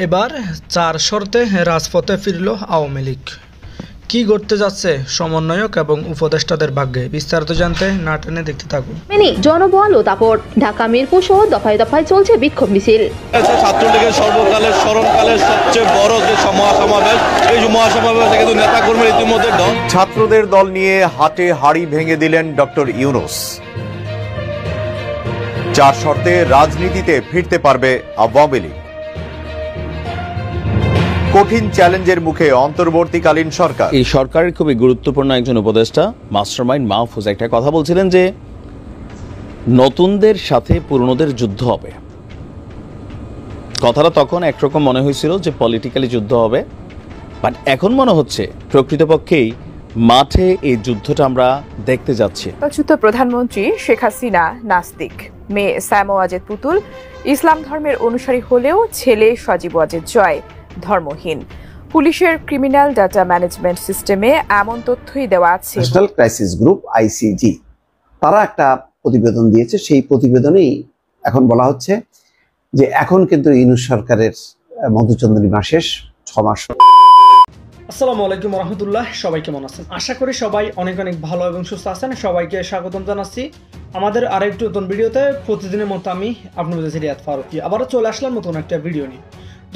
এবার ৪ শর্তে রাজপথে ফিরল আওয়ামী লীগ। কি ঘটতে যাচ্ছে সমন্বয়ক এবং উপদেষ্টাদের ভাগ্যে, বিস্তারিত জানতে না টেনে দেখতে থাকুন। জনবল ও দাপট, ঢাকা মিরপুর সহ দফায় দফায় চলছে বিক্ষোভ মিছিল। ছাত্রলীগের সর্বকালের স্মরণকালের সবচেয়ে বড় যে মহাসমাবেশ, এই মহাসমাবেশে কিন্তু নেতাকর্মীর ইতিমধ্যে ছাত্রদের দল নিয়ে হাটে হাড়ি ভেঙে দিলেন ডক্টর ইউনূস। ৪ শর্তে রাজনীতিতে ফিরতে পারবে আওয়ামী লীগ। কঠিন চ্যালেঞ্জের মুখে অন্তর্বর্তীকালীন সরকার। এই সরকারের খুবই গুরুত্বপূর্ণ একজন উপদেষ্টা মাস্টারমাইন্ড মাহফুজ একটা কথা বলছিলেন যে নতুনদের সাথে পুরনোদের যুদ্ধ হবে। কথাটা তখন একরকম মনে হয়েছিল যে পলিটিক্যালি যুদ্ধ হবে, বাট এখন মনে হচ্ছে প্রকৃতপক্ষেই মাঠে এই যুদ্ধটা আমরা দেখতে যাচ্ছি। পরিচিত প্রধানমন্ত্রী শেখ হাসিনা নাস্তিক, মেয়ে সাইমা ওয়াজেদ পুতুল ইসলাম ধর্মের অনুসারী হলেও ছেলে সজীব ওয়াজেদ জয় ধর্মহীন। পুলিশের ক্রিমিনাল ডাটা ম্যানেজমেন্ট সিস্টেমে এমন তথ্যই দেওয়া আছে। ন্যাশনাল ক্রাইসিস গ্রুপ আইসিজি তারা একটা প্রতিবেদন দিয়েছে, সেই প্রতিবেদনেই এখন বলা হচ্ছে যে এখন কিন্তু ইউনূস সরকারের মধুচন্দ্রিমা শেষ, 6 মাস। আসসালামু আলাইকুম রহমতুল্লাহ, সবাই কেমন আছেন? আশা করি সবাই অনেক অনেক ভালো এবং সুস্থ আছেন। সবাইকে স্বাগতম জানাচ্ছি আমাদের আরেকটু নতুন ভিডিওতে। প্রতিদিনের মতো আমি আপনাদের রিয়াদ ফারুকি আবারও চলে আসলাম নতুন একটা ভিডিও নিয়ে।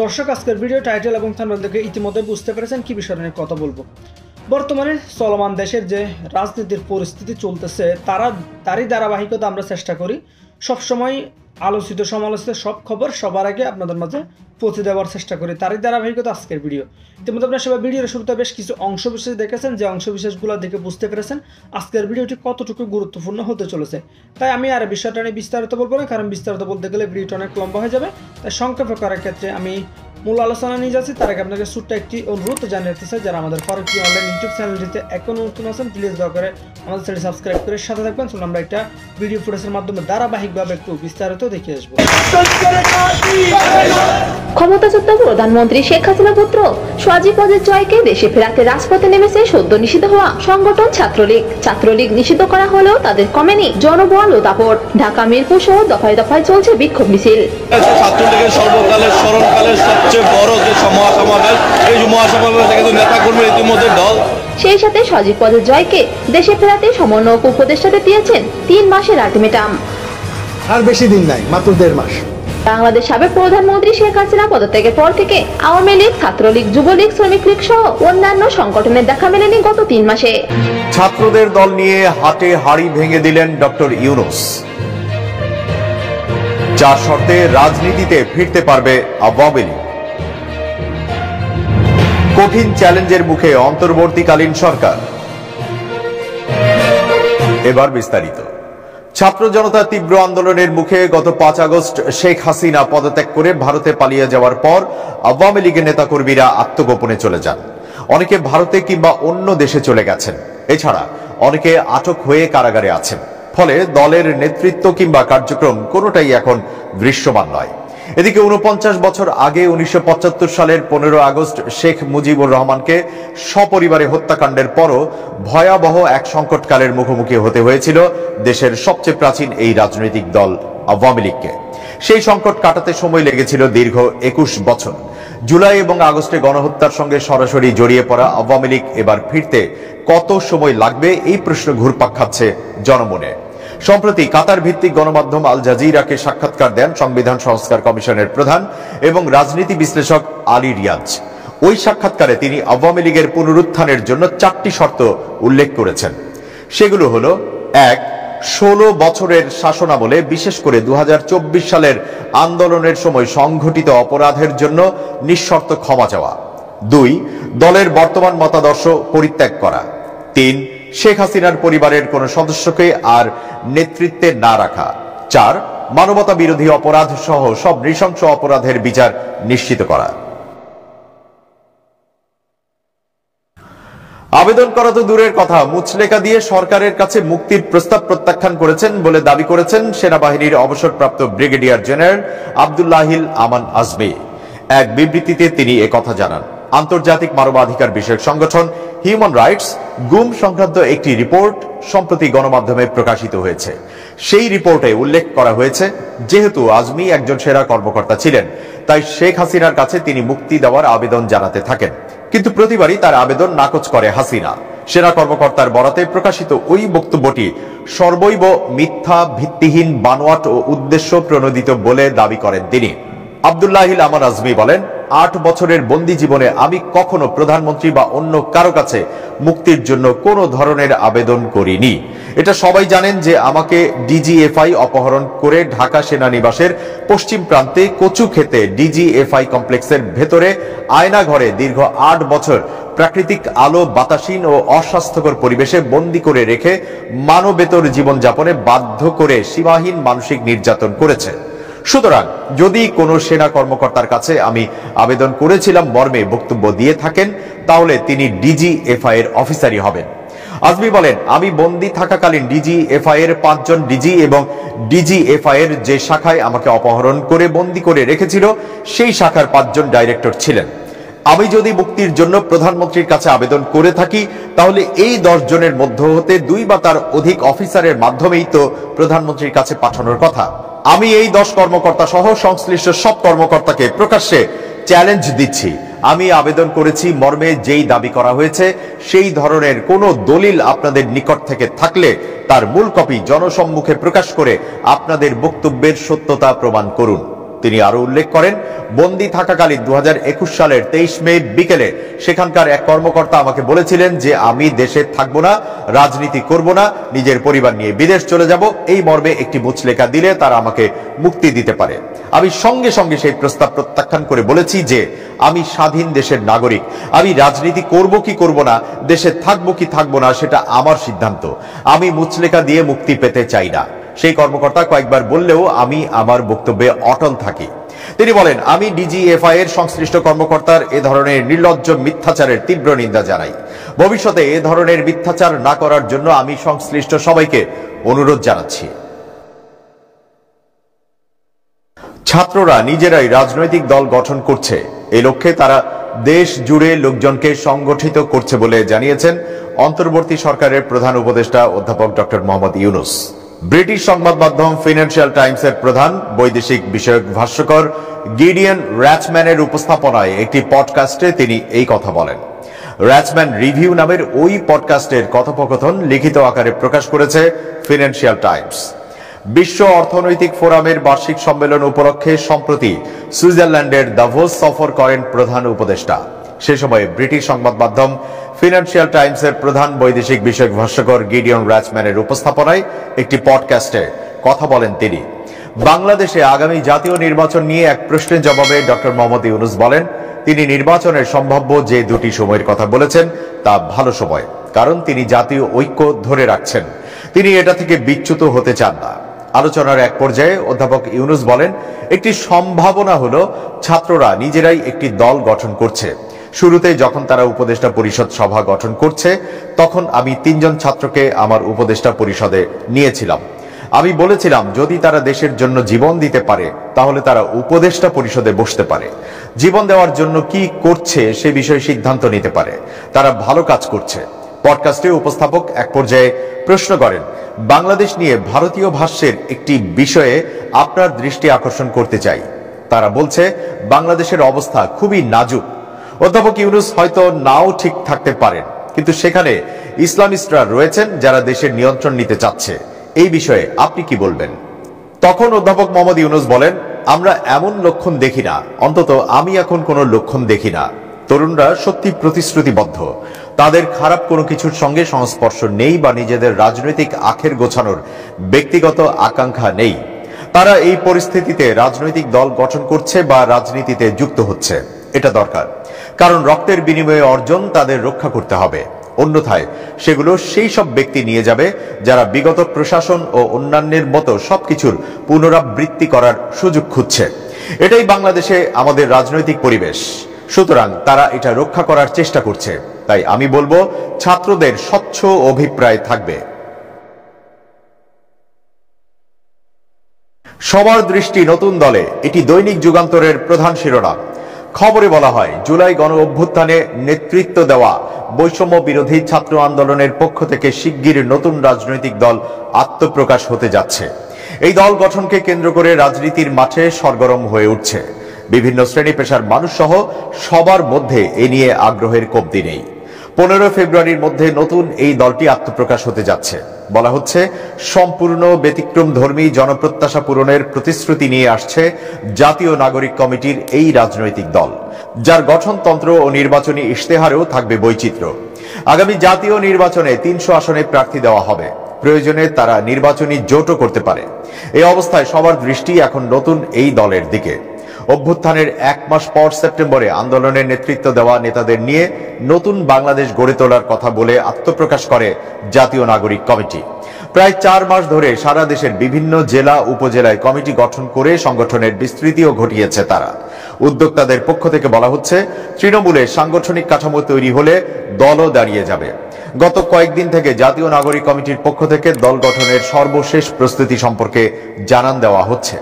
দর্শক, আজকের ভিডিও টাইটেল এবং থাম্বনেল দেখে ইতিমধ্যে বুঝতে পেরেছেন কি বিষয় নিয়ে কথা বলবো। বর্তমানে চলমান দেশের যে রাজনীতির পরিস্থিতি চলতেছে তারই ধারাবাহিকতা আমরা চেষ্টা করি সবসময় আলোচিত সমালোচিত সব খবর সবার আগে আপনাদের মাঝে পৌঁছে দেওয়ার চেষ্টা করি। তারই ধারাবাহিকতা আজকের ভিডিও। ইতিমধ্যে আপনারা সবাই ভিডিওর শুরুতে বেশ কিছু অংশবিশেষ দেখেছেন, যে অংশবিশেষগুলো দেখে বুঝতে পেরেছেন আজকের ভিডিওটি কতটুকু গুরুত্বপূর্ণ হতে চলেছে। তাই আমি আর বিষয়টা নিয়ে বিস্তারিত বলবো না, কারণ বিস্তারিত বলতে গেলে ভিডিওটা অনেক লম্বা হয়ে যাবে। তাই সংক্ষেপে করার ক্ষেত্রে আমি মূল আলোচনা নিয়ে যাচ্ছি। তার আগে আপনাকে ছোট্ট একটি অনুরোধ জানিয়ে দিতে চাই, যারা আমাদের ফারুকি অনলাইন ইউটিউব চ্যানেলটিতে এখনো নতুন আছেন প্লিজ দয়া করে আমাদের চ্যানেল সাবস্ক্রাইব করে সাথে থাকবেন। চলুন আমরা একটা ভিডিও ফুটেজের মাধ্যমে ধারাবাহিকভাবে একটু বিস্তারিত দেখে আসবো। ক্ষমতাচ্যুত প্রধানমন্ত্রী শেখ হাসিনা পুত্র সজীব ওয়াজেদ জয়কে দেশে ফেরাতে রাজপথে নেমেছে সদ্য নিষিদ্ধ হওয়া সংগঠন ছাত্রলীগ। ছাত্রলীগ নিষিদ্ধ করা হলেও তাদের কমেনি জনবল ও দাপট, ঢাকা মিরপুর সহ দফায় দফায় চলছে বিক্ষোভ মিছিল। ছাত্রলীগের সর্বকালের স্মরণকালের সবচেয়ে বড় যে মহাসমাবেশ, এই মহাসমাবেশে কিন্তু নেতাকর্মীর ইতিমধ্যে দল। সেই সাথে সজীব ওয়াজেদ জয়কে দেশে ফেরাতে সমন্বয়ক উপদেষ্টাদের দিয়েছেন 3 মাসের আলটিমেটাম। আর বেশি দিন নাই, মাত্র 1.5 মাস। বাংলাদেশ সাবেক প্রধানমন্ত্রী শেখ হাসিনা পদত্যাগের পর থেকে আওয়ামী লীগ, ছাত্রলীগ, যুবলীগ, শ্রমিক লীগ সহ অন্যান্য সংগঠনের দেখা মেলেনি গত 3 মাসে। ছাত্রদের দল নিয়ে হাটে হাড়ি ভেঙে দিলেন ডক্টর ইউনূস। ৪ শর্তে রাজনীতিতে ফিরতে পারবে আওয়ামী লীগ। কঠিন চ্যালেঞ্জের মুখে অন্তর্বর্তীকালীন সরকার। এবার বিস্তারিত। ছাত্র জনতার তীব্র আন্দোলনের মুখে গত 5 আগস্ট শেখ হাসিনা পদত্যাগ করে ভারতে পালিয়ে যাওয়ার পর আওয়ামী লীগের নেতাকর্মীরা আত্মগোপনে চলে যান। অনেকে ভারতে কিংবা অন্য দেশে চলে গেছেন। এছাড়া অনেকে আটক হয়ে কারাগারে আছেন। ফলে দলের নেতৃত্ব কিংবা কার্যক্রম কোনোটাই এখন দৃশ্যমান নয়। এদিকে 49 বছর আগে 1975 সালের 15 আগস্ট শেখ মুজিবুর রহমানকে সপরিবারে হত্যাকাণ্ডের পরও ভয়াবহ এক সংকটকালের মুখোমুখি হতে হয়েছিল দেশের সবচেয়ে প্রাচীন এই রাজনৈতিক দল আওয়ামী লীগকে। সেই সংকট কাটাতে সময় লেগেছিল দীর্ঘ 21 বছর। জুলাই এবং আগস্টে গণহত্যার সঙ্গে সরাসরি জড়িয়ে পড়া আওয়ামী লীগ এবার ফিরতে কত সময় লাগবে, এই প্রশ্ন ঘুরপাক খাচ্ছে জনমনে। সম্প্রতি কাতার ভিত্তিক গণমাধ্যম আল জাজিরাকে সাক্ষাৎকার দেন সংবিধান সংস্কার কমিশনের প্রধান এবং রাজনীতি বিশ্লেষক আলী রিয়াজ। ওই সাক্ষাৎকারে তিনি আওয়ামী লীগের পুনরুত্থানের জন্য 4টি শর্ত উল্লেখ করেছেন। সেগুলো হলো: 1. 16 বছরের শাসনামলে বিশেষ করে 2024 সালের আন্দোলনের সময় সংঘটিত অপরাধের জন্য নিঃশর্ত ক্ষমা চাওয়া। 2. দলের বর্তমান মতাদর্শ পরিত্যাগ করা। 3. শেখ হাসিনার পরিবারের কোন সদস্যকে আর নেতৃত্বে না রাখা। 4. মানবতা বিরোধী অপরাধ সহ সব নৃশংস অপরাধের বিচার নিশ্চিত করা। আবেদন করা তো দূরের কথা, মুচলেখা দিয়ে সরকারের কাছে মুক্তির প্রস্তাব প্রত্যাখ্যান করেছেন বলে দাবি করেছেন সেনাবাহিনীর অবসরপ্রাপ্ত ব্রিগেডিয়ার জেনারেল আব্দুল্লাহিল আমান আজমি। এক বিবৃতিতে তিনি একথা জানান। আন্তর্জাতিক মানবাধিকার বিষয়ক সংগঠন হিউম্যান রাইটস গুম সংক্রান্ত একটি রিপোর্ট সম্প্রতি গণমাধ্যমে প্রকাশিত হয়েছে। সেই রিপোর্টে উল্লেখ করা হয়েছে, যেহেতু আজমি একজন সেরা কর্মকর্তা ছিলেন, তাই শেখ হাসিনার কাছে তিনি মুক্তি দেওয়ার আবেদন জানাতে থাকেন। কিন্তু প্রতিবারই তার আবেদন নাকচ করে হাসিনা। সেনা কর্মকর্তার বরাতে প্রকাশিত ওই বক্তব্যটি সর্বৈব মিথ্যা, ভিত্তিহীন, বানোয়াট ও উদ্দেশ্য প্রণোদিত বলে দাবি করেন তিনি। আব্দুল্লাহিল আমান আজমি বলেন, 8 বছরের বন্দী জীবনে আমি কখনো প্রধানমন্ত্রী বা অন্য কারো কাছে মুক্তির জন্য কোনো ধরনের আবেদন করিনি। এটা সবাই জানেন যে আমাকে ডিজিএফআই অপহরণ করে ঢাকা সেনানিবাসের পশ্চিম প্রান্তে কচু খেতে ডিজিএফআই কমপ্লেক্সের ভেতরে আয়না ঘরে দীর্ঘ 8 বছর প্রাকৃতিক আলো, বাতাসহীন ও অস্বাস্থ্যকর পরিবেশে বন্দী করে রেখে মানবেতর জীবনযাপনে বাধ্য করে সীমাহীন মানসিক নির্যাতন করেছে। সুতরাং যদি কোনো সেনা কর্মকর্তার কাছে আমি আবেদন করেছিলাম মর্মে বক্তব্য দিয়ে থাকেন, তাহলে তিনি ডিজিএফআই এর অফিসারই হবেন। আজমি বলেন, আমি বন্দী থাকাকালীন ডিজিএফআই এর 5 জন ডিজি এবং ডিজিএফআই এর যে শাখায় আমাকে অপহরণ করে বন্দী করে রেখেছিল সেই শাখার 5 জন ডাইরেক্টর ছিলেন। আমি যদি মুক্তির জন্য প্রধানমন্ত্রীর কাছে আবেদন করে থাকি, তাহলে এই 10 জনের মধ্য হতে 2 বা তার অধিক অফিসারের মাধ্যমেই তো প্রধানমন্ত্রীর কাছে পাঠানোর কথা। আমি এই 10 কর্মকর্তা সহ সংশ্লিষ্ট সব কর্মকর্তাকে প্রকাশ্যে চ্যালেঞ্জ দিচ্ছি, আমি আবেদন করেছি মর্মে যেই দাবি করা হয়েছে সেই ধরনের কোনো দলিল আপনাদের নিকট থেকে থাকলে তার মূল কপি জনসম্মুখে প্রকাশ করে আপনাদের বক্তব্যের সত্যতা প্রমাণ করুন। তিনি আরো উল্লেখ করেন, বন্দী থাকাকালীন 2021 সালের 23 মে বিকেলে সেখানকার এক কর্মকর্তা আমাকে বলেছিলেন যে আমি দেশে থাকবো না, রাজনীতি করব না, নিজের পরিবার নিয়ে বিদেশ চলে যাব। এই মর্মে একটি মুচলেখা দিলে তারা আমাকে মুক্তি দিতে পারে। আমি সঙ্গে সঙ্গে সেই প্রস্তাব প্রত্যাখ্যান করে বলেছি যে আমি স্বাধীন দেশের নাগরিক, আমি রাজনীতি করব কি করব না, দেশে থাকবো কি থাকবো না সেটা আমার সিদ্ধান্ত। আমি মুচলেখা দিয়ে মুক্তি পেতে চাই না। সেই কর্মকর্তা কয়েকবার বললেও আমি আমার বক্তব্যে অটল থাকি। তিনি বলেন, আমি ডিজিএফআই এর সংশ্লিষ্ট কর্মকর্তার এ ধরনের নির্লজ্জ মিথ্যাচারের তীব্র নিন্দা জানাই। ভবিষ্যতে এ ধরনের মিথ্যাচার না করার জন্য আমি সংশ্লিষ্ট সবাইকে অনুরোধ জানাচ্ছি। ছাত্ররা নিজেরাই রাজনৈতিক দল গঠন করছে, এই লক্ষ্যে তারা দেশ জুড়ে লোকজনকে সংগঠিত করছে বলে জানিয়েছেন অন্তর্বর্তী সরকারের প্রধান উপদেষ্টা অধ্যাপক ডক্টর মোহাম্মদ ইউনূস। ব্রিটিশ সংবাদ মাধ্যম ফিনান্সিয়াল টাইমসের প্রধান বৈদেশিক বিষয়ক ভাষ্যকার গিডিয়ন র্যাচম্যানের উপস্থাপনায় একটি পডকাস্টে তিনি এই কথা বলেন। র্যাচম্যান রিভিউ নামের ওই পডকাস্টের কথোপকথন লিখিত আকারে প্রকাশ করেছে ফিনান্সিয়াল টাইমস। বিশ্ব অর্থনৈতিক ফোরামের বার্ষিক সম্মেলন উপলক্ষে সম্প্রতি সুইজারল্যান্ডের দাভোস সফর করেন প্রধান উপদেষ্টা। সে সময় ব্রিটিশ সংবাদ মাধ্যম ফিনান্সিয়াল টাইমসের প্রধান বৈদেশিক বিষয়ক ভাষ্যকার গিডিয়ন র্যাচম্যানের উপস্থাপনায় একটি পডকাস্টে কথা বলেন তিনি। বাংলাদেশে আগামী জাতীয় নির্বাচন নিয়ে এক প্রশ্নের জবাবে ডক্টর মোহাম্মদ ইউনূস বলেন, তিনি নির্বাচনের সম্ভাব্য যে 2টি সময়ের কথা বলেছেন তা ভালো সময়, কারণ তিনি জাতীয় ঐক্য ধরে রাখছেন। তিনি এটা থেকে বিচ্যুত হতে চান না। আলোচনার এক পর্যায়ে অধ্যাপক ইউনূস বলেন, একটি সম্ভাবনা হলো ছাত্ররা নিজেরাই একটি দল গঠন করছে। শুরুতে যখন তারা উপদেষ্টা পরিষদ সভা গঠন করছে, তখন আমি 3 জন ছাত্রকে আমার উপদেষ্টা পরিষদে নিয়েছিলাম। আমি বলেছিলাম যদি তারা দেশের জন্য জীবন দিতে পারে তাহলে তারা উপদেষ্টা পরিষদে বসতে পারে, জীবন দেওয়ার জন্য কি করছে সে বিষয়ে সিদ্ধান্ত নিতে পারে, তারা ভালো কাজ করছে। পডকাস্টে উপস্থাপক এক পর্যায়ে প্রশ্ন করেন, বাংলাদেশ নিয়ে ভারতীয় ভাষ্যের একটি বিষয়ে আপনার দৃষ্টি আকর্ষণ করতে চাই। তারা বলছে বাংলাদেশের অবস্থা খুবই নাজুক। অধ্যাপক ইউনূস হয়তো নাও ঠিক থাকতে পারেন, কিন্তু সেখানে ইসলামিস্টরা রয়েছেন যারা দেশের নিয়ন্ত্রণ নিতে চাচ্ছে। এই বিষয়ে আপনি কি বলবেন? তখন অধ্যাপক মোহাম্মদ ইউনূস বলেন, আমরা এমন লক্ষণ দেখি না, অন্তত আমি এখন কোনো লক্ষণ দেখি না। তরুণরা সত্যি প্রতিশ্রুতিবদ্ধ, তাদের খারাপ কোনো কিছুর সঙ্গে সংস্পর্শ নেই বা নিজেদের রাজনৈতিক আখের গোছানোর ব্যক্তিগত আকাঙ্ক্ষা নেই। তারা এই পরিস্থিতিতে রাজনৈতিক দল গঠন করছে বা রাজনীতিতে যুক্ত হচ্ছে। এটা দরকার, কারণ রক্তের বিনিময়ে অর্জন তাদের রক্ষা করতে হবে। অন্যথায় সেগুলো সেই সব ব্যক্তি নিয়ে যাবে যারা বিগত প্রশাসন ও অন্যান্যের মতো সবকিছুর পুনরাবৃত্তি করার সুযোগ খুঁজছে। এটাই বাংলাদেশে আমাদের রাজনৈতিক পরিবেশ। সুতরাং তারা এটা রক্ষা করার চেষ্টা করছে। তাই আমি বলবো ছাত্রদের স্বচ্ছ অভিপ্রায় থাকবে। সবার দৃষ্টি নতুন দলে, এটি দৈনিক যুগান্তরের প্রধান শিরোনাম। খবরে বলা হয়, জুলাই গণ অভ্যুত্থানে নেতৃত্ব দেওয়া বৈষম্য বিরোধী ছাত্র আন্দোলনের পক্ষ থেকে শিগগির নতুন রাজনৈতিক দল আত্মপ্রকাশ হতে যাচ্ছে। এই দল গঠনকে কেন্দ্র করে রাজনীতির মাঠে সরগরম হয়ে উঠছে। বিভিন্ন শ্রেণী পেশার মানুষ সহ সবার মধ্যে এ নিয়ে আগ্রহের কমতি নেই। 15 ফেব্রুয়ারির মধ্যে নতুন এই দলটি আত্মপ্রকাশ হতে যাচ্ছে। বলা হচ্ছে, সম্পূর্ণ ব্যতিক্রমধর্মী জনপ্রত্যাশা পূরণের প্রতিশ্রুতি নিয়ে আসছে জাতীয় নাগরিক কমিটির এই রাজনৈতিক দল, যার গঠনতন্ত্র ও নির্বাচনী ইশতেহারেও থাকবে বৈচিত্র্য। আগামী জাতীয় নির্বাচনে 300 আসনে প্রার্থী দেওয়া হবে। প্রয়োজনে তারা নির্বাচনী জোটও করতে পারে। এই অবস্থায় সবার দৃষ্টি এখন নতুন এই দলের দিকে। অভ্যুত্থানের 1 মাস পর সেপ্টেম্বরে আন্দোলনের নেতৃত্ব দেওয়া নেতাদের নিয়ে নতুন বাংলাদেশ গড়ে তোলার কথা বলে আত্মপ্রকাশ করে জাতীয় নাগরিক কমিটি। প্রায় 4 মাস ধরে সারা দেশের বিভিন্ন জেলা উপজেলায় কমিটি গঠন করে সংগঠনের বিস্তৃতিও ঘটিয়েছে তারা। উদ্যোক্তাদের পক্ষ থেকে বলা হচ্ছে, তৃণমূলে সাংগঠনিক কাঠামো তৈরি হলে দলও দাঁড়িয়ে যাবে। গত কয়েকদিন থেকে জাতীয় নাগরিক কমিটির পক্ষ থেকে দল গঠনের সর্বশেষ প্রস্তুতি সম্পর্কে জানান দেওয়া হচ্ছে।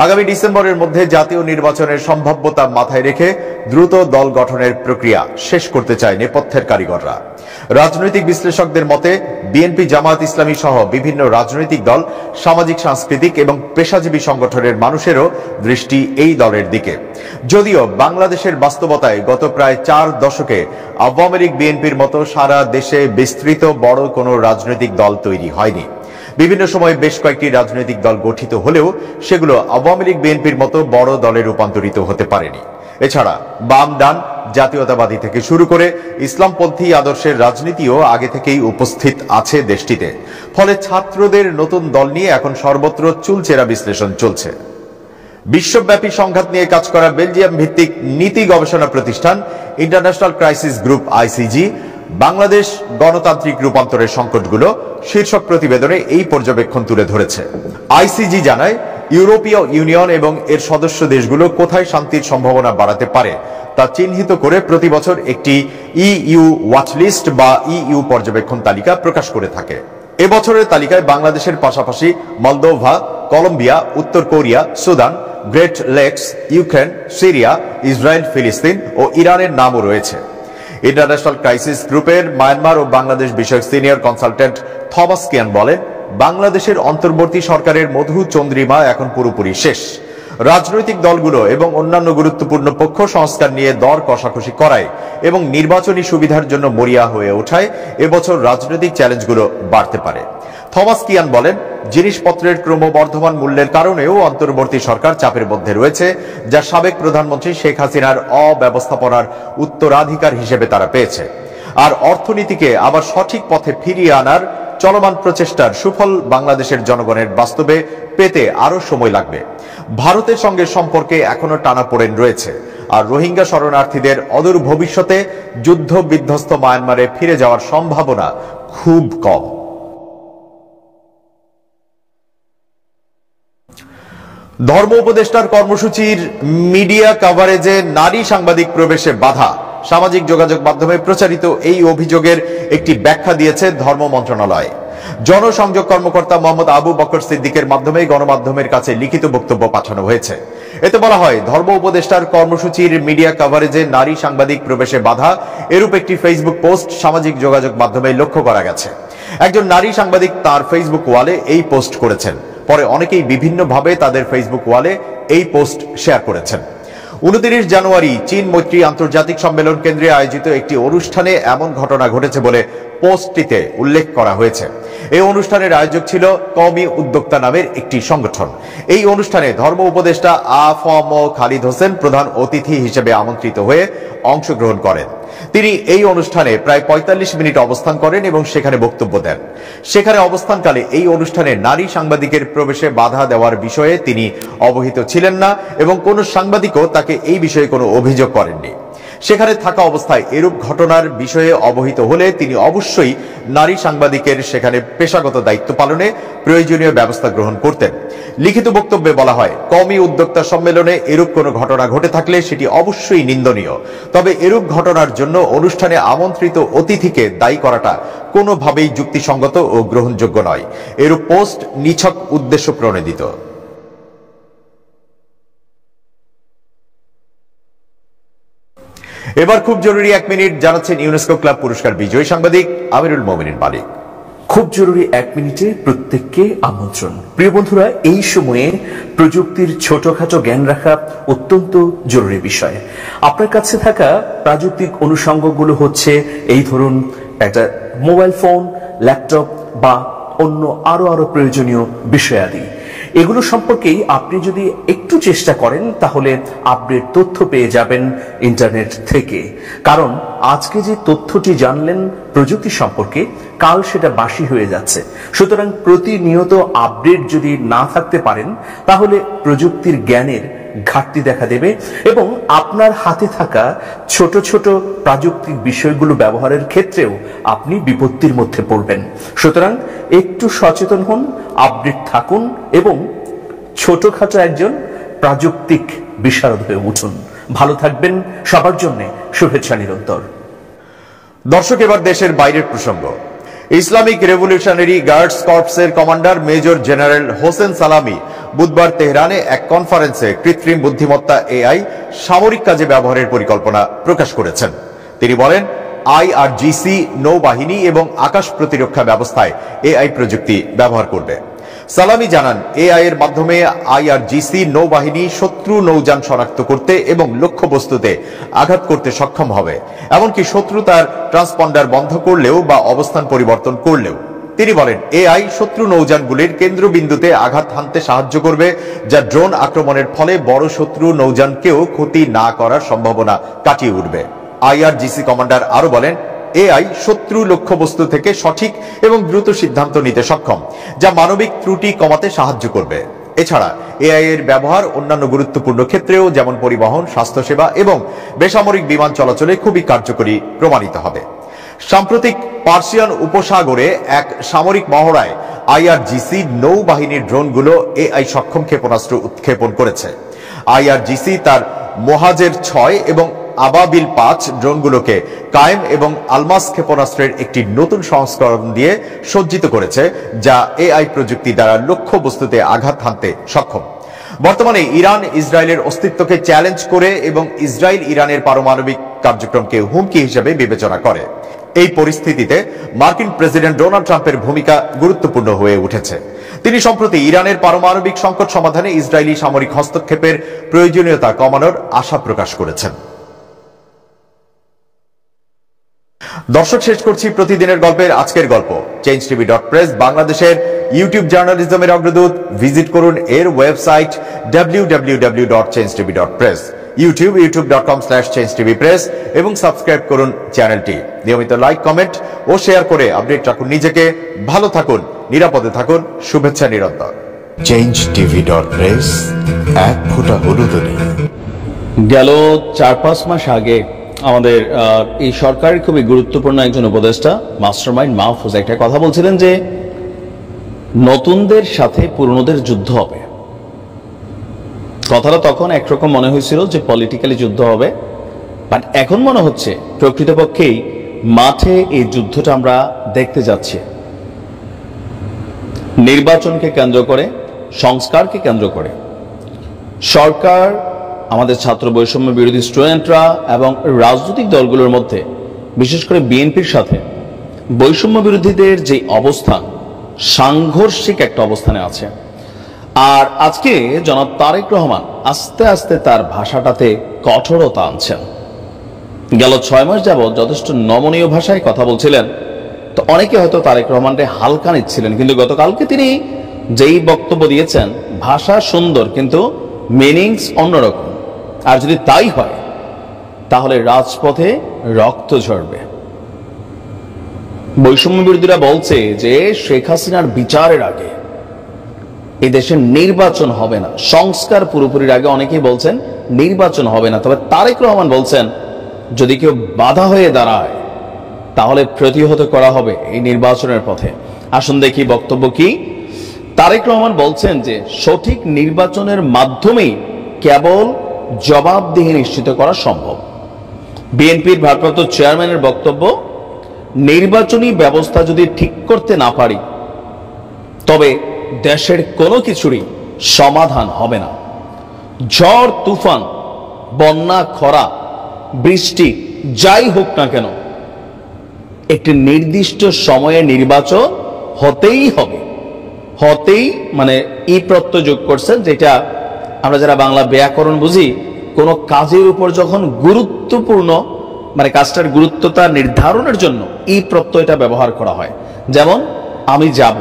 আগামী ডিসেম্বরের মধ্যে জাতীয় নির্বাচনের সম্ভাব্যতা মাথায় রেখে দ্রুত দল গঠনের প্রক্রিয়া শেষ করতে চায় নেপথ্যের কারিগররা। রাজনৈতিক বিশ্লেষকদের মতে, বিএনপি, জামায়াত ইসলামী সহ বিভিন্ন রাজনৈতিক দল, সামাজিক, সাংস্কৃতিক এবং পেশাজীবী সংগঠনের মানুষেরও দৃষ্টি এই দলের দিকে। যদিও বাংলাদেশের বাস্তবতায় গত প্রায় 4 দশকে আওয়ামী লীগ, বিএনপির মতো সারা দেশে বিস্তৃত বড় কোনো রাজনৈতিক দল তৈরি হয়নি। বিভিন্ন সময় বেশ কয়েকটি রাজনৈতিক দল গঠিত হলেও সেগুলো আওয়ামী লীগ, বিএনপির মতো বড় দলে রূপান্তরিত হতে পারেনি। এছাড়া বাম, ডান, জাতীয়তাবাদী থেকে শুরু করে ইসলামপন্থী আদর্শের রাজনীতিও আগে থেকেই উপস্থিত আছে দেশটিতে। ফলে ছাত্রদের নতুন দল নিয়ে এখন সর্বত্র চুলচেরা বিশ্লেষণ চলছে। বিশ্বব্যাপী সংঘাত নিয়ে কাজ করা বেলজিয়াম ভিত্তিক নীতি গবেষণা প্রতিষ্ঠান International Crisis Group ICG Bangladesh গণতান্ত্রিক রূপান্তরের সংকটগুলো শীর্ষক প্রতিবেদনে এই পর্যবেক্ষণ তুলে ধরেছে। আইসিজি জানায়, ইউরোপীয় ইউনিয়ন এবং এর সদস্য দেশগুলো কোথায় শান্তির সম্ভাবনা বাড়াতে পারে তা চিহ্নিত করে প্রতি বছর একটি ইইউ ওয়াচলিস্ট বা ইইউ পর্যবেক্ষণ তালিকা প্রকাশ করে থাকে। এবছরের তালিকায় বাংলাদেশের পাশাপাশি মলদোভা, কলম্বিয়া, উত্তর Korea, Sudan, Great Lakes, Ukraine, Syria, Israel, ফিলিস্তিন ও ইরানের নামও রয়েছে। ইন্টারন্যাশনাল ক্রাইসিস গ্রুপের মায়ানমার ও বাংলাদেশ বিষয়ক সিনিয়র কনসালটেন্ট থমাস কিয়ান বলেন, বাংলাদেশের অন্তর্বর্তী সরকারের মধু চন্দ্রিমা এখন পুরোপুরি শেষ। রাজনৈতিক দলগুলো এবং অন্যান্য গুরুত্বপূর্ণ পক্ষ সংস্কার নিয়ে দর কষাকষি করায় এবং নির্বাচনী সুবিধার জন্য মরিয়া হয়ে ওঠায় এবছর রাজনৈতিক চ্যালেঞ্জগুলো বাড়তে পারে। থমাস কিয়ান বলেন, জিনিসপত্রের ক্রমবর্ধমান মূল্যের কারণেও অন্তর্বর্তী সরকার চাপের মধ্যে রয়েছে, যা সাবেক প্রধানমন্ত্রী শেখ হাসিনার অব্যবস্থাপনার উত্তরাধিকার হিসেবে তারা পেয়েছে। আর অর্থনীতিকে আবার সঠিক পথে ফিরিয়ে আনার চলমান প্রচেষ্টার সুফল বাংলাদেশের জনগণের বাস্তবে পেতে আরো সময় লাগবে। ভারতের সঙ্গে সম্পর্কে এখনো টানাপোড়েন রয়েছে, আর রোহিঙ্গা শরণার্থীদের অদূর ভবিষ্যতে যুদ্ধ বিধ্বস্ত মায়ানমারে ফিরে যাওয়ার সম্ভাবনা খুব কম। ধর্ম উপদেষ্টার কর্মসূচির মিডিয়া কভারেজে নারী সাংবাদিক প্রবেশে বাধা, সামাজিক যোগাযোগ মাধ্যমে প্রচারিত এই অভিযোগের একটি ব্যাখ্যা দিয়েছে ধর্ম মন্ত্রণালয়। জনসংযোগ কর্মকর্তা মোহাম্মদ আবু বকর সিদ্দিকের মাধ্যমে গণমাধ্যমের কাছে লিখিত বক্তব্য পাঠানো হয়েছে। এতে বলা হয়, ধর্ম উপদেষ্টার কর্মসূচির মিডিয়া কভারেজে নারী সাংবাদিক প্রবেশে বাধা এরূপ একটি ফেসবুক পোস্ট সামাজিক যোগাযোগ মাধ্যমে লক্ষ্য করা গেছে। একজন নারী সাংবাদিক তার ফেসবুক ওয়ালে এই পোস্ট করেছেন। পরে অনেকেই বিভিন্নভাবে তাদের ফেসবুক ওয়ালে এই পোস্ট শেয়ার করেছেন। 29 জানুয়ারি চীন মৈত্রী আন্তর্জাতিক সম্মেলন কেন্দ্রে আয়োজিত একটি অনুষ্ঠানে এমন ঘটনা ঘটেছে বলে পোস্টটিতে উল্লেখ করা হয়েছে। এই অনুষ্ঠানের আয়োজক ছিল কওমি উদ্যোক্তা নামের একটি সংগঠন। এই অনুষ্ঠানে ধর্ম উপদেষ্টা আ.ফ.ম. খালিদ হোসেন প্রধান অতিথি হিসেবে আমন্ত্রিত হয়ে অংশগ্রহণ করেন। তিনি এই অনুষ্ঠানে প্রায় 45 মিনিট অবস্থান করেন এবং সেখানে বক্তব্য দেন। সেখানে অবস্থানকালে এই অনুষ্ঠানে নারী সাংবাদিকের প্রবেশে বাধা দেওয়ার বিষয়ে তিনি অবহিত ছিলেন না এবং কোনো সাংবাদিকও তাকে এই বিষয়ে কোনো অভিযোগ করেননি। সেখানে থাকা অবস্থায় এরূপ ঘটনার বিষয়ে অবহিত হলে তিনি অবশ্যই নারী সাংবাদিকের সেখানে পেশাগত দায়িত্ব পালনে প্রয়োজনীয় ব্যবস্থা গ্রহণ করতেন। লিখিত বক্তব্যে বলা হয়, কওমি উদ্যোক্তা সম্মেলনে এরূপ কোনো ঘটনা ঘটে থাকলে সেটি অবশ্যই নিন্দনীয়। তবে এরূপ ঘটনার জন্য অনুষ্ঠানে আমন্ত্রিত অতিথিকে দায়ী করাটা কোনোভাবেই যুক্তিসঙ্গত ও গ্রহণযোগ্য নয়। এরূপ পোস্ট নিছক উদ্দেশ্য প্রণোদিত। এবার খুব জরুরি 1 মিনিট জানাচ্ছেন ইউনেস্কো ক্লাব পুরস্কার বিজয়ী সাংবাদিক আমিরুল মোমিনিন মালিক। খুব জরুরি 1 মিনিটে প্রত্যেককে আমন্ত্রণ। প্রিয় বন্ধুরা, এই সময়ে প্রযুক্তির ছোটখাটো জ্ঞান রাখা অত্যন্ত জরুরি বিষয়। আপনার কাছে থাকা প্রাযুক্তিক অনুষঙ্গগুলো হচ্ছে এই ধরুন একটা মোবাইল ফোন, ল্যাপটপ বা অন্য আরো প্রয়োজনীয় বিষয়াদি। এগুলো সম্পর্কেই আপনি যদি একটু চেষ্টা করেন তাহলে আপডেট তথ্য পেয়ে যাবেন ইন্টারনেট থেকে। কারণ আজকে যে তথ্যটি জানলেন প্রযুক্তি সম্পর্কে, কাল সেটা বাসি হয়ে যাচ্ছে। সুতরাং প্রতিনিয়ত আপডেট যদি না থাকতে পারেন তাহলে প্রযুক্তির জ্ঞানের ঘাটতি দেখা দেবে এবং আপনার হাতে থাকা ছোট ছোট প্রাযুক্তিক বিষয়গুলো ব্যবহারের ক্ষেত্রেও আপনি বিপত্তির মধ্যে পড়বেন। সুতরাং একটু সচেতন হন, আপডেট থাকুন এবং ছোটখাটো একজন প্রাযুক্তিক বিশারদ হয়ে উঠুন। ভালো থাকবেন, সবার জন্য শুভেচ্ছা নিরন্তর। দর্শক, এবার দেশের বাইরের প্রসঙ্গ। ইসলামিক রেভলিউশনারি গার্ডস কর্পসের commander major general Hossein Salami বুধবার তেহরানে এক কনফারেন্সে কৃত্রিম বুদ্ধিমত্তা এআই সামরিক কাজে ব্যবহারের পরিকল্পনা প্রকাশ করেছেন। তিনি বলেন, আইআরজিসি নৌবাহিনী এবং আকাশ প্রতিরক্ষা ব্যবস্থায় এআই প্রযুক্তি ব্যবহার করবে। সালামি জানান, এআই এর মাধ্যমে আইআরজিসি নৌবাহিনী শত্রু নৌযান শনাক্ত করতে এবং লক্ষ্যবস্তুতে আঘাত করতে সক্ষম হবে, এমনকি শত্রু তার ট্রান্সপন্ডার বন্ধ করলেও বা অবস্থান পরিবর্তন করলেও। তিনি বলেন, এআই শত্রু নৌযানগুলির কেন্দ্রবিন্দুতে আঘাত হানতে সাহায্য করবে, যা ড্রোন আক্রমণের ফলে বড় শত্রু নৌযানকেও ক্ষতি না করার সম্ভাবনা কাটিয়ে উঠবে। আইআরজিসি কমান্ডার আরো বলেন, এআই শত্রু লক্ষ্যবস্তু থেকে সঠিক এবং দ্রুত সিদ্ধান্ত নিতে সক্ষম, যা মানবিক ত্রুটি কমাতে সাহায্য করবে। এছাড়া এআই এর ব্যবহার অন্যান্য গুরুত্বপূর্ণ ক্ষেত্রেও, যেমন পরিবহন, স্বাস্থ্যসেবা এবং বেসামরিক বিমান চলাচলে খুবই কার্যকরী প্রমাণিত হবে। সাম্প্রতিক পার্সিয়ান উপসাগরে এক সামরিক মহড়ায় আইআরজিসি নৌবাহিনীর ড্রোনগুলো এআই সক্ষম ক্ষেপণাস্ত্র উৎক্ষেপণ করেছে। আইআরজিসি তার মোহাজের 6 এবং আবাবিল 5 ড্রোনগুলোকে কায়েম এবং আলমাস ক্ষেপণাস্ত্রের একটি নতুন সংস্করণ দিয়ে সজ্জিত করেছে, যা এআই প্রযুক্তি দ্বারা লক্ষ্য বস্তুতে আঘাত হানতে সক্ষম। বর্তমানে ইরান ইসরায়েলের অস্তিত্বকে চ্যালেঞ্জ করে এবং ইসরায়েল ইরানের পারমাণবিক কার্যক্রমকে হুমকি হিসেবে বিবেচনা করে। এই পরিস্থিতিতে মার্কিন প্রেসিডেন্ট ডোনাল্ড ট্রাম্পের ভূমিকা গুরুত্বপূর্ণ হয়ে উঠেছে। তিনি সম্প্রতি ইরানের পারমাণবিক সংকট সমাধানে ইসরায়েলি সামরিক হস্তক্ষেপের প্রয়োজনীয়তা কমানোর আশা প্রকাশ করেছেন। দর্শক, শেষ করছি প্রতিদিনের গল্পের আজকের গল্প। changetv.press বাংলাদেশের ইউটিউব জার্নালিজমের অগ্রদূত। ভিজিট করুন এর ওয়েবসাইট www.changetv.press, youtube.com/changetvpress এবং সাবস্ক্রাইব করুন চ্যানেলটি। নিয়মিত লাইক, কমেন্ট ও শেয়ার করে আপডেট রাখুন নিজেকে। ভালো থাকুন, নিরাপদে থাকুন, শুভেচ্ছা নিরন্তর। changetv.press, এক ফোঁটা হলুদ নেই। গেল 4-5 মাস আগে আমাদের এই সরকারের খুবই গুরুত্বপূর্ণ একজন উপদেষ্টা মাস্টারমাইন্ড মাহফুজ একটা কথা বলছিলেন যে নতুনদের সাথে পুরনোদের যুদ্ধ হবে। কথাটা তখন একরকম মনে হয়েছিল যে পলিটিক্যালি যুদ্ধ হবে, বাট এখন মনে হচ্ছে প্রকৃতপক্ষেই মাঠে এই যুদ্ধটা আমরা দেখতে যাচ্ছি। নির্বাচনকে কেন্দ্র করে, সংস্কারকে কেন্দ্র করে সরকার, আমাদের ছাত্র বৈষম্য বিরোধী স্টুডেন্টরা এবং রাজনৈতিক দলগুলোর মধ্যে, বিশেষ করে বিএনপির সাথে বৈষম্য বিরোধীদের যে অবস্থান, সাংঘর্ষিক একটা অবস্থানে আছে। আর আজকে জনাব তারেক রহমান আস্তে আস্তে তার ভাষাটাতে কঠোরতা আনছেন। গেল 6 মাস যাবৎ যথেষ্ট নমনীয় ভাষায় কথা বলছিলেন, তো অনেকে হয়তো তারেক রহমানকে হালকা নিচ্ছিলেন, কিন্তু গতকালকে তিনি যেই বক্তব্য দিয়েছেন, ভাষা সুন্দর কিন্তু মিনিংস অন্যরকম। আর যদি তাই হয় তাহলে রাজপথে রক্ত ঝরবে। বৈষম্য বিরোধীরা বলছে যে শেখ হাসিনার বিচারের আগে এই দেশের নির্বাচন হবে না, সংস্কার পুরোপুরির আগে অনেকেই বলছেন নির্বাচন হবে না। তবে তারেক রহমান বলছেন যদি কেউ বাধা হয়ে দাঁড়ায় তাহলে প্রতিহত করা হবে এই নির্বাচনের পথে। আসুন দেখি বক্তব্য কি। তারেক রহমান বলছেন যে সঠিক নির্বাচনের মাধ্যমেই কেবল জবাবদিহি নিশ্চিত করা সম্ভব। বিএনপির ভারপ্রাপ্ত চেয়ারম্যানের বক্তব্য, নির্বাচনী ব্যবস্থা যদি ঠিক করতে না পারি তবে দেশের কোনো কিছুরই সমাধান হবে না। ঝড় তুফান, বন্যা, খরা, বৃষ্টি যাই হোক না কেন, একটি নির্দিষ্ট সময়ে নির্বাচন হতেই হবে, হতেই মানে ই প্রত্যয় যোগ করছেন, যেটা আমরা যারা বাংলা ব্যাকরণ বুঝি, কোনো কাজের উপর যখন গুরুত্বপূর্ণ মানে কাজটার গুরুত্বতা নির্ধারণের জন্য এই প্রত্যয়টা ব্যবহার করা হয়। যেমন আমি যাব,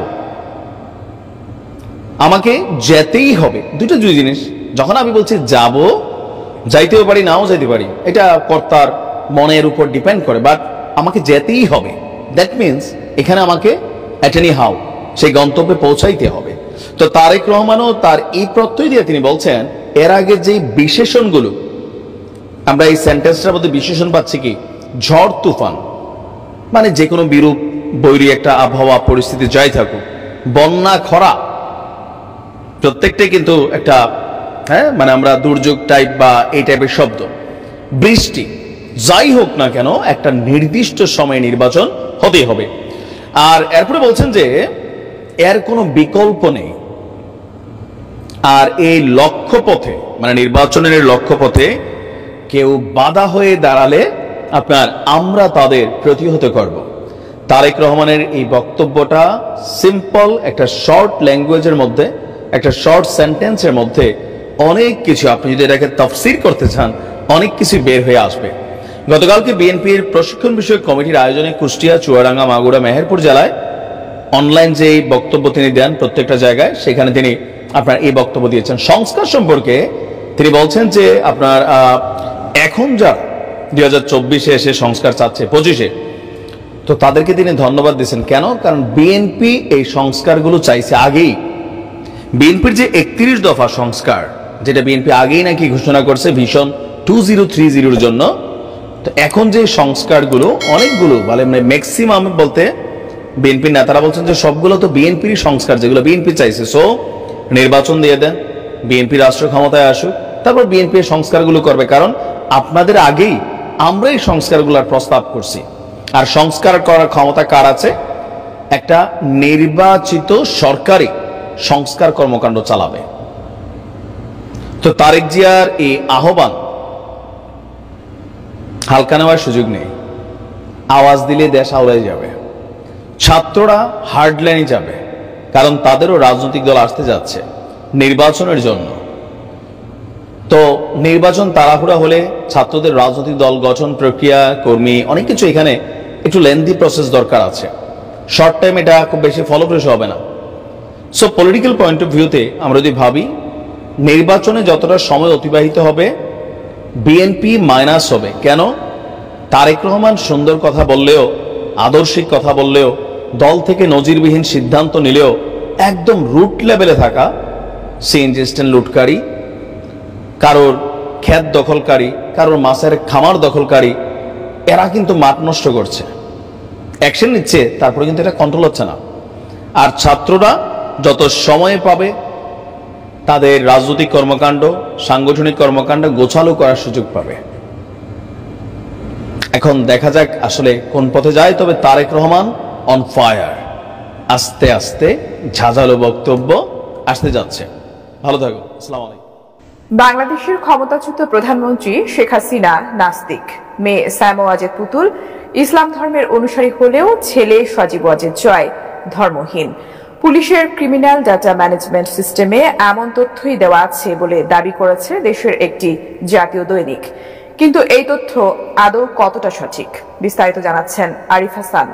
আমাকে যেতেই হবে, দুই জিনিস। যখন আমি বলছি যাব, যাইতেও পারি নাও যাইতে পারি, এটা কর্তার মনের উপর ডিপেন্ড করে, বাট আমাকে যেতেই হবে, দ্যাট মিনস এখানে আমাকে এটেনি হাউ সেই গন্তব্যে পৌঁছাইতে হবে। তো তারেক রহমানও তার এই প্রত্যয় দিয়ে তিনি বলছেন, এর আগে যে বিশেষণগুলো আমরা এই সেন্টেন্সটার মধ্যে বিশেষণ পাচ্ছি কি, ঝড় তুফান মানে যে কোনো বিরূপ বৈরী একটা আবহাওয়া পরিস্থিতি যাই থাকুক, বন্যা খরা, প্রত্যেকটাই কিন্তু একটা মানে আমরা দুর্যোগ টাইপ বা এই টাইপের শব্দ। বৃষ্টি যাই হোক না কেন একটা নির্দিষ্ট সময়ে নির্বাচন হতেই হবে। আর এরপরে বলছেন যে এর কোনো বিকল্প নেই। আর এই লক্ষ্যপথে মানে নির্বাচনের লক্ষ্যপথে কেউ বাধা হয়ে দাঁড়ালে আমরা তাদের প্রতিহত করব। তারেক রহমানের এই বক্তব্যটা সিম্পল একটা শর্ট ল্যাঙ্গুয়েজের মধ্যে, একটা শর্ট সেন্টেন্সের মধ্যে অনেক কিছু, আপনি যদি এটাকে তাফসীর করতে চান, অনেক কিছু বের হয়ে আসবে। গতকালকে বিএনপির প্রশিক্ষণ বিষয়ক কমিটির আয়োজনে কুষ্টিয়া, চুয়াডাঙ্গা, মাগুরা, মেহেরপুর জেলায় অনলাইন যে বক্তব্য তিনি দেন প্রত্যেকটা জায়গায়, সেখানে তিনি এই বক্তব্য দিয়েছেন। সংস্কার সম্পর্কে তিনি বলছেন যে এখন যা 2024-এ এসে সংস্কার চাচ্ছে 25-এ, তো তাদেরকে তিনি ধন্যবাদ দিয়েছেন। কেন? কারণ বিএনপি এই সংস্কারগুলো চাইছে আগেই। বিএনপির যে 31 দফা সংস্কার, যেটা বিএনপি আগেই নাকি ঘোষণা করছে ভিশন 2030-এর জন্য, তো এখন যে সংস্কারগুলো অনেকগুলো মানে ম্যাক্সিমাম বলতে বিএনপির নেতারা বলছেন যে সবগুলো তো বিএনপির সংস্কার, যেগুলো বিএনপি চাইছে। সো নির্বাচন দিয়ে দেন, বিএনপি রাষ্ট্র ক্ষমতায় আসুক, তারপর বিএনপি সংস্কারগুলো করবে। কারণ আপনাদের আগেই আমরা এই সংস্কারগুলোর প্রস্তাব করছি। আর সংস্কার করার ক্ষমতা কার আছে? একটা নির্বাচিত সরকারি সংস্কার কর্মকাণ্ড চালাবে। তো তারেক জিয়ার এই আহ্বান হালকা নেওয়ার সুযোগ নেই। আওয়াজ দিলে দেশ আওড়ায় যাবে, ছাত্ররা হার্ডলাইনে যাবে, কারণ তাদেরও রাজনৈতিক দল আসতে যাচ্ছে নির্বাচনের জন্য। তো নির্বাচন তাড়াহুড়া হলে ছাত্রদের রাজনৈতিক দল গঠন প্রক্রিয়া, কর্মী, অনেক কিছু এখানে একটু লেন্দি প্রসেস দরকার আছে। শর্ট টাইম এটা খুব বেশি ফলপ্রসূ হবে না। সো পলিটিক্যাল পয়েন্ট অফ ভিউতে আমরা যদি ভাবি নির্বাচনে যতটা সময় অতিবাহিত হবে বিএনপি মাইনাস হবে। কেন? তারেক রহমান সুন্দর কথা বললেও, আদর্শিক কথা বললেও, দল থেকে নজিরবিহীন সিদ্ধান্ত নিলেও একদম রুট লেভেলে থাকা সিএনজি স্ট্যান্ড লুটকারী, কারোর ক্ষেত দখলকারী, কারোর মাছের খামার দখলকারী, এরা কিন্তু মাঠ নষ্ট করছে, অ্যাকশন নিচ্ছে, তারপরে কিন্তু এটা কন্ট্রোল হচ্ছে না। আর ছাত্ররা যত সময় পাবে তাদের রাজনৈতিক কর্মকাণ্ড, সাংগঠনিক কর্মকাণ্ড গোছালো করার সুযোগ পাবে। এখন দেখা যাক আসলে কোন পথে যায়। তবে তারেক রহমান অন ফায়ার, আস্তে আস্তে ঝাঁঝালো বক্তব্য আসতে যাচ্ছে। ভালো থাকো, আসসালামু আলাইকুম। বাংলাদেশের ক্ষমতাচ্যুত প্রধানমন্ত্রী শেখ হাসিনা নাস্তিক, মেয়ে সাইমা ওয়াজেদ পুতুল ইসলাম ধর্মের অনুসারী হলেও ছেলে সজীব ওয়াজেদ জয় ধর্মহীন। পুলিশের ক্রিমিনাল ডাটা ম্যানেজমেন্ট সিস্টেমে এমন তথ্যই দেওয়া আছে বলে দাবি করেছে দেশের একটি জাতীয় দৈনিক। কিন্তু এই তথ্য আদৌ কতটা সঠিক, বিস্তারিত জানাচ্ছেন আরিফ হাসান।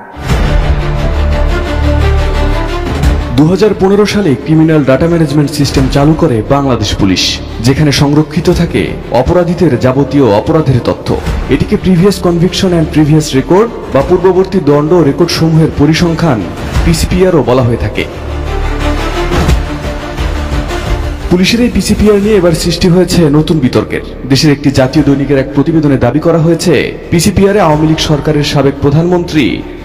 2015 সালে ক্রিমিনাল ডাটা ম্যানেজমেন্ট সিস্টেম চালু করে বাংলাদেশ পুলিশ, যেখানে সংরক্ষিত থাকে অপরাধীদের যাবতীয় অপরাধের তথ্য। এটিকে previous conviction and previous record বা পূর্ববর্তী দণ্ড রেকর্ড সমূহের পরিসংখ্যান পিসিপিআরও বলা হয়ে থাকে। পুলিশের এই পিসিপিআর নিয়ে এবার সৃষ্টি হয়েছে নতুন বিতর্কের। দেশের একটি জাতীয় দৈনিকের এক প্রতিবেদনে দাবি করা হয়েছে পিসিপিআরে আওয়ামী লীগ সরকারের সাবেক প্রধানমন্ত্রী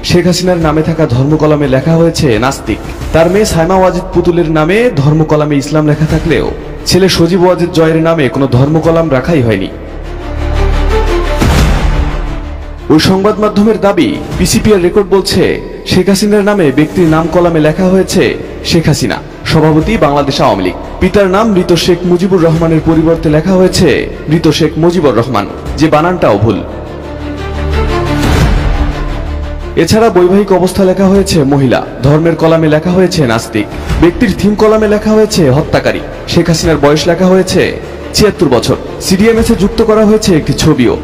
শেখ হাসিনার নামে থাকা ধর্মকলামে লেখা হয়েছে নাস্তিক। তার মেয়ে সাইমা ওয়াজেদ পুতুলের নামে ধর্মকলামে ইসলাম লেখা থাকলেও ছেলে সজীব ওয়াজেদ জয়ের নামে কোনো ধর্মকলাম রাখাই হয়নি। ওই সংবাদ মাধ্যমের দাবি, পিসিপিআর রেকর্ড বলছে শেখ হাসিনার নামে ব্যক্তির নাম কলামে লেখা হয়েছে শেখ হাসিনা, সভাপতি বাংলাদেশ আওয়ামী লীগ। পিতার নাম মৃত শেখ মুজিবুর রহমানের পরিবর্তে লেখা হয়েছে মৃত শেখ মুজিবুর রহমান, যে বানানটাও ভুল। এছাড়া বৈবাহিক অবস্থা লেখা হয়েছে মহিলা, ধর্মের কলামে লেখা হয়েছে নাস্তিক, ব্যক্তির থিম কলামে লেখা হয়েছে হত্যাকারী। শেখ হাসিনার বয়স লেখা হয়েছে ৭৬ বছর। সিডিএমএস এ যুক্ত করা হয়েছে একটি ছবিও।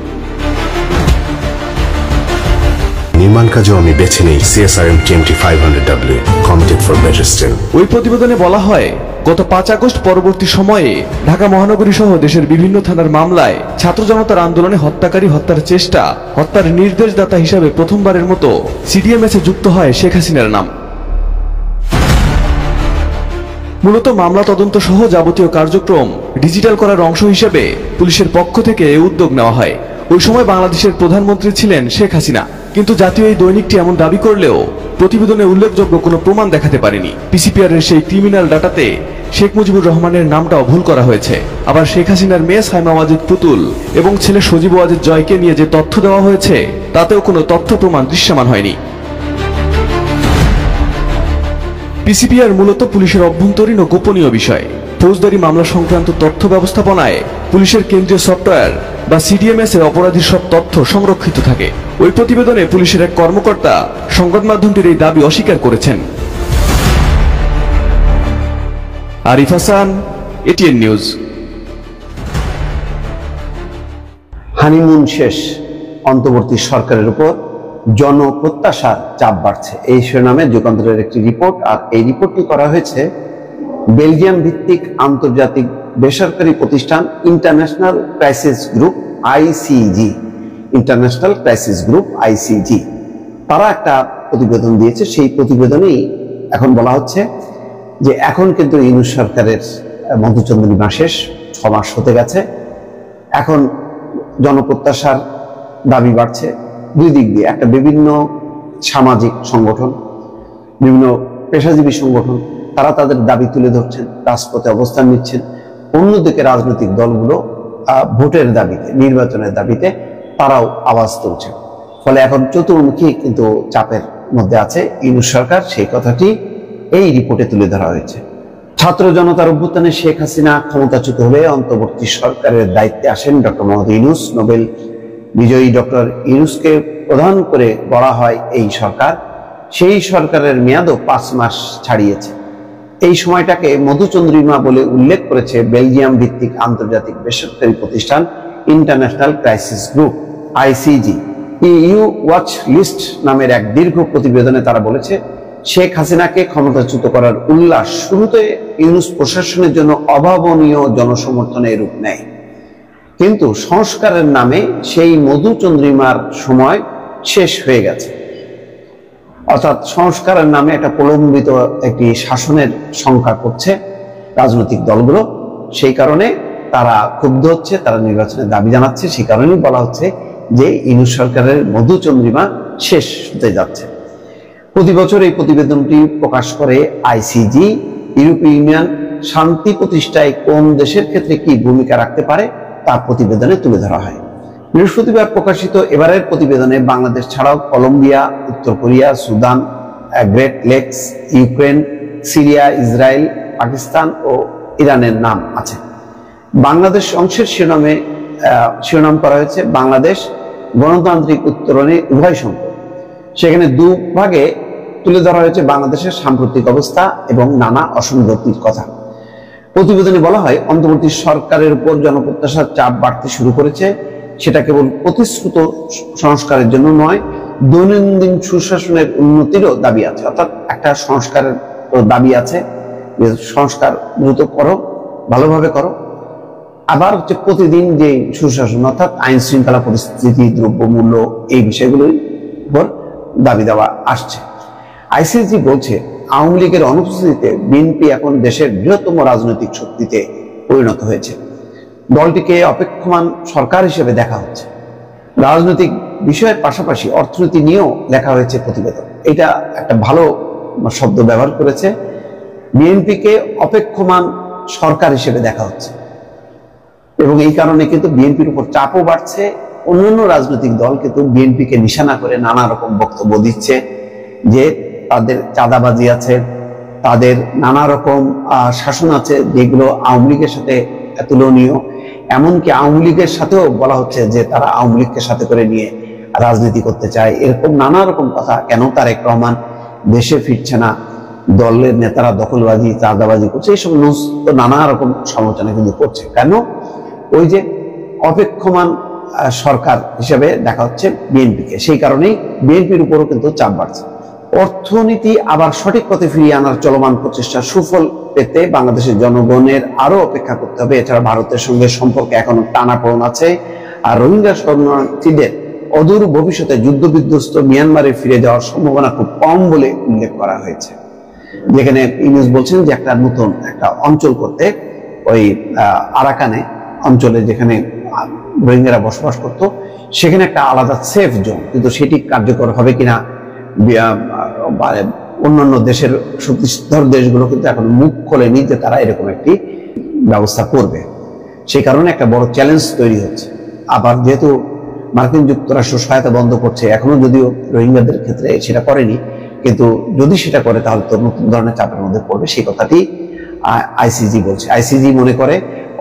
নির্মাণ কাজেও আমি বেছে নেই CSRM TMT 500W Committed for Better Still। ওই প্রতিবেদনে বলা হয়, গত ৫ আগস্ট পরবর্তী সময়ে ঢাকা মহানগরী সহ দেশের বিভিন্ন থানার মামলায় ছাত্র জনতার আন্দোলনে হত্যাকারী, হত্যার চেষ্টা, হত্যার নির্দেশদাতা হিসাবে প্রথমবারের মতো সিডিএমএস এ যুক্ত হয় শেখ হাসিনার নাম। মূলত মামলা তদন্ত সহ যাবতীয় কার্যক্রম ডিজিটাল করার অংশ হিসেবে পুলিশের পক্ষ থেকে এই উদ্যোগ নেওয়া হয়। ওই সময় বাংলাদেশের প্রধানমন্ত্রী ছিলেন শেখ হাসিনা, কিন্তু জাতীয় এই দৈনিকটি এমন দাবি করলেও প্রতিবেদনে উল্লেখযোগ্য কোনো প্রমাণ দেখাতে পারেনি। পিসিপিআর এর সেই ক্রিমিনাল ডাটাতে শেখ মুজিবুর রহমানের নামটাও ভুল করা হয়েছে। আবার শেখ হাসিনার মেয়ে সাইমা ওয়াজেদ পুতুল এবং ছেলে সজীব ওয়াজেদ জয়কে নিয়ে যে তথ্য দেওয়া হয়েছে তাতেও কোনো তথ্য প্রমাণ দৃশ্যমান হয়নি। পিসিপিআর মূলত পুলিশের অভ্যন্তরীণ ও গোপনীয় বিষয়। ফৌজদারি মামলা সংক্রান্ত তথ্য ব্যবস্থাপনায় পুলিশের কেন্দ্রীয় সফটওয়্যার বা সিডিএমএস এ অপরাধীর সব তথ্য সংরক্ষিত থাকে। ওই প্রতিবেদনে পুলিশের এক কর্মকর্তা সংবাদ মাধ্যমটির এই দাবি অস্বীকার করেছেন। Arif Hasan, ATN news. Honeymoon শেষ, অন্তর্বর্তী সরকারের উপর জনপ্রত্যাশার চাপ বাড়ছে, এই শিরোনামে যুগান্তরের একটি রিপোর্ট। আর এই রিপোর্টটি করা হয়েছে বেলজিয়াম ভিত্তিক আন্তর্জাতিক বেসরকারি প্রতিষ্ঠান International Crisis Group ICG. International Crisis Group ICG তারা একটা প্রতিবেদন দিয়েছে। সেই প্রতিবেদনেই এখন বলা হচ্ছে যে এখন কিন্তু ইউনূস সরকারের মধুচন্দ্রী মাসের 6 মাস হতে গেছে। এখন জনপ্রত্যাশার দাবি বাড়ছে দুই দিক দিয়ে। একটা বিভিন্ন সামাজিক সংগঠন, বিভিন্ন পেশাজীবী সংগঠন, তারা তাদের দাবি তুলে ধরছেন, রাজপথে অবস্থান নিচ্ছেন। অন্যদিকে রাজনৈতিক দলগুলো ভোটের দাবিতে, নির্বাচনের দাবিতে তারাও আওয়াজ তুলছে। ফলে এখন চতুর্মুখী কিন্তু চাপের মধ্যে আছে ইউনূস সরকার, সেই কথাটি এই রিপোর্টে তুলে ধরা হয়েছে। ছাত্র জনতার অভ্যুত্থানে শেখ হাসিনা ক্ষমতাচ্যুত হলে অন্তর্বর্তী সরকারের দায়িত্বে আসেন ডক্টর মোহাম্মদ ইউনূস। নোবেল বিজয়ী ডক্টর ইউনূসকে প্রধান করে গড়া হয় এই সরকার। সেই সরকারের মেয়াদও 5 মাস ছাড়িয়েছে। এই সময়টাকে মধুচন্দ্রিমা বলে উল্লেখ করেছে বেলজিয়াম ভিত্তিক আন্তর্জাতিক বেসরকারি প্রতিষ্ঠান International Crisis Group ICG. EU watch list নামের এক দীর্ঘ প্রতিবেদনে তারা বলেছে, শেখ হাসিনাকে ক্ষমতাচ্যুত করার উল্লাস শুরুতে ইউনূস প্রশাসনের জন্য অভাবনীয় জনসমর্থনের রূপ নেয়, কিন্তু সংস্কারের নামে সেই মধুচন্দ্রিমার সময় শেষ হয়ে গেছে। অর্থাৎ সংস্কারের নামে একটা প্রলম্বিত একটি শাসনের সংখ্যা করছে রাজনৈতিক দলগুলো। সেই কারণে তারা ক্ষুব্ধ হচ্ছে, তারা নির্বাচনের দাবি জানাচ্ছে। সেই কারণেই বলা হচ্ছে যে ইউনূস সরকারের মধুচন্দ্রিমা শেষ হতে যাচ্ছে। প্রতি বছর এই প্রতিবেদনটি প্রকাশ করে আইসিজি। ইউরোপীয় ইউনিয়ন শান্তি প্রতিষ্ঠায় কোন দেশের ক্ষেত্রে কি ভূমিকা রাখতে পারে তা প্রতিবেদনে তুলে ধরা হয়। বৃহস্পতিবার প্রকাশিত এবারের প্রতিবেদনে বাংলাদেশ ছাড়াও কলম্বিয়া, উত্তর Korea, Sudan, Great Lakes, Ukraine, Syria, Israel, Pakistan ও ইরানের নাম আছে। বাংলাদেশ অংশের শিরোনাম করা হয়েছে বাংলাদেশ গণতান্ত্রিক উত্তরণে উভয় সংকট। সেখানে দুভাগে তুলে ধরা হয়েছে বাংলাদেশের সাম্প্রতিক অবস্থা এবং নানা অসঙ্গতির কথা। প্রতিবেদনে বলা হয়, অন্তর্বর্তী সরকারের উপর জনপ্রত্যাশার চাপ বাড়তে শুরু করেছে। সেটা কেবল প্রতিশ্রুত সংস্কারের জন্য নয়, দৈনন্দিন সুশাসনের উন্নতিরও দাবি আছে। অর্থাৎ একটা সংস্কারের দাবি আছে যে সংস্কার দ্রুত করো, ভালোভাবে করো। আবার হচ্ছে প্রতিদিন যে সুশাসন, অর্থাৎ আইন শৃঙ্খলা পরিস্থিতি, দ্রব্যমূল্য, এই বিষয়গুলোর উপর দাবি দেওয়া আসছে। আইসিজি বলছে, আওয়ামী লীগের অনুপস্থিতিতে বিএনপি এখন দেশের বৃহত্তম রাজনৈতিক শক্তিতে পরিণত হয়েছে। দলটিকে অপেক্ষমান সরকার হিসেবে দেখা হচ্ছে। রাজনৈতিক বিষয়ের পাশাপাশি অর্থনীতি নিয়েও লেখা হয়েছে প্রতিবেদন। এটা একটা ভালো শব্দ ব্যবহার করেছে। বিএনপিকে অপেক্ষমান সরকার হিসেবে দেখা হচ্ছে এবং এই কারণে কিন্তু বিএনপির উপর চাপও বাড়ছে। অন্যান্য রাজনৈতিক দল কিন্তু বিএনপিকে নিশানা করে নানা রকম বক্তব্য দিচ্ছে যে তাদের চাঁদাবাজি আছে, তাদের নানা রকম শাসন আছে যেগুলো আওয়ামী লীগের সাথে তুলনীয়। এমনকি আওয়ামী লীগের সাথেও বলা হচ্ছে যে তারা আওয়ামী লীগকে সাথে করে নিয়ে রাজনীতি করতে চায়, এরকম নানা রকম কথা। কেন তারেক রহমান দেশে ফিরছে না, দলের নেতারা দখলবাজি চাঁদাবাজি করছে, এই সমস্ত নানা রকম সমালোচনা কিন্তু করছে। কেন? ওই যে অপেক্ষমান সরকার হিসেবে দেখা হচ্ছে বিএনপিকে, সেই কারণেই বিএনপির উপরও কিন্তু চাপ বাড়ছে। অর্থনীতি আবার সঠিক পথে ফিরিয়ে আনার চলমান প্রচেষ্টা সুফল পেতে বাংলাদেশের জনগণের আরো অপেক্ষা করতে হবে। এছাড়া ভারতের সঙ্গে সম্পর্কে এখনো টানাপোড়েন আছে, আর রোহিঙ্গা শরণার্থীদের অদূর ভবিষ্যতে যুদ্ধ বিধ্বস্ত মিয়ানমারে ফিরে যাওয়ার সম্ভাবনা খুব কম বলে উল্লেখ করা হয়েছে। যেখানে ইউনূস বলছেন যে একটা নতুন একটা অঞ্চল করতে, ওই আরাকানে অঞ্চলে যেখানে রোহিঙ্গারা বসবাস করত, সেখানে একটা আলাদা সেফ জোন, কিন্তু সেটি কার্যকর হবে কিনা অন্যান্য দেশের শক্তিধর দেশগুলো কিন্তু এখন মুখ খোলেনি যে তারা এরকম একটি ব্যবস্থা করবে। সেই কারণে একটা বড় চ্যালেঞ্জ তৈরি হচ্ছে। আবার যেহেতু মার্কিন যুক্তরাষ্ট্র সহায়তা বন্ধ করছে, এখনো যদিও রোহিঙ্গাদের ক্ষেত্রে সেটা করেনি, কিন্তু যদি সেটা করে তাহলে তো নতুন ধরনের চাপের মধ্যে পড়বে, সেই কথাটি আইসিজি বলছে। আইসিজি মনে করে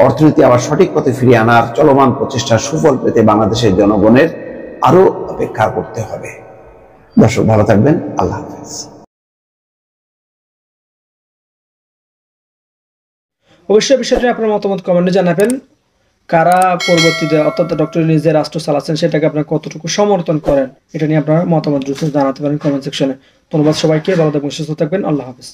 অর্থনীতি আবার সঠিক পথে ফিরিয়ে আনার চলমান প্রচেষ্টার সুফল পেতে বাংলাদেশের জনগণের আরো অপেক্ষা করতে হবে। দর্শক ভালো থাকবেন, আল্লাহ হাফেজ। অবশ্যই বিষয়টি আপনার মতামত কমেন্টে জানাবেন। কারা পরবর্তীতে অর্থাৎ ডক্টর ইউনূস যে রাষ্ট্র চালাচ্ছেন সেটাকে আপনারা কতটুকু সমর্থন করেন, এটা নিয়ে আপনারা মতামত জানাতে পারেন কমেন্ট সেকশনে। ধন্যবাদ সবাইকে, ভালো থাকবেন, সুস্থ থাকবেন, আল্লাহ হাফেজ।